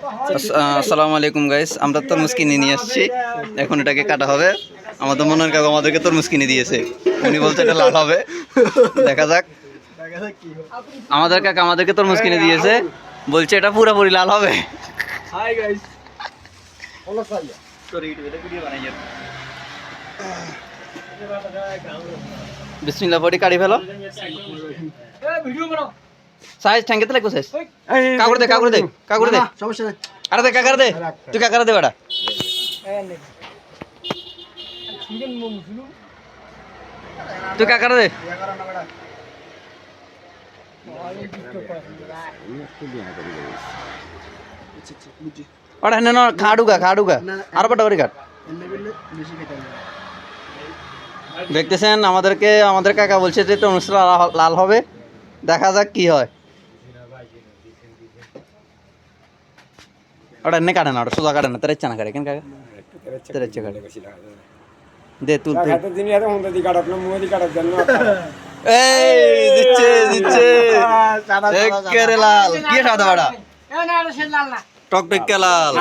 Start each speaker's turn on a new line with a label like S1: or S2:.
S1: আসসালামু আলাইকুম গাইস, আমরা তরমুজ কিনে নিয়ে আসছি। এখন এটাকে কাটা হবে। আমাদের মনের কাকু আমাদেরকে তরমুজ কিনে দিয়েছে। উনি বলছে এটা লাল হবে, দেখা যাক। আমাদের কাকা আমাদেরকে তরমুজ কিনে দিয়েছে, বলছে এটা পুরোপুরি লাল হবে।
S2: হাই গাইস,
S1: বিসমিল্লাহ পড়ি কাটি ফেলো। সাইজ ঠ্যাঙ্কেতে লাগবে সাইজ। কাকুরে দে
S2: সমস্যা নাই।
S1: আরে দে কাকারে দে, তুই কাকারে দে বেটা। তুই কাকারে দে। ওটা হেন না, খাড়ুগা আর বড় করে কাট। দেখতেছেন আমাদের কাকা বলছে যে তরমুজটা লাল হবে, দেখা যাক কি হয়। ওটা এনে কাটে না, ওটা সোজা কাটে না, তার ইচ্ছা না কাটে কেন কাকা? তার ইচ্ছা কাটে দে তুল। এই দিচ্ছে একেবারে লাল। কি সাদা বাড়া টক টক লাল।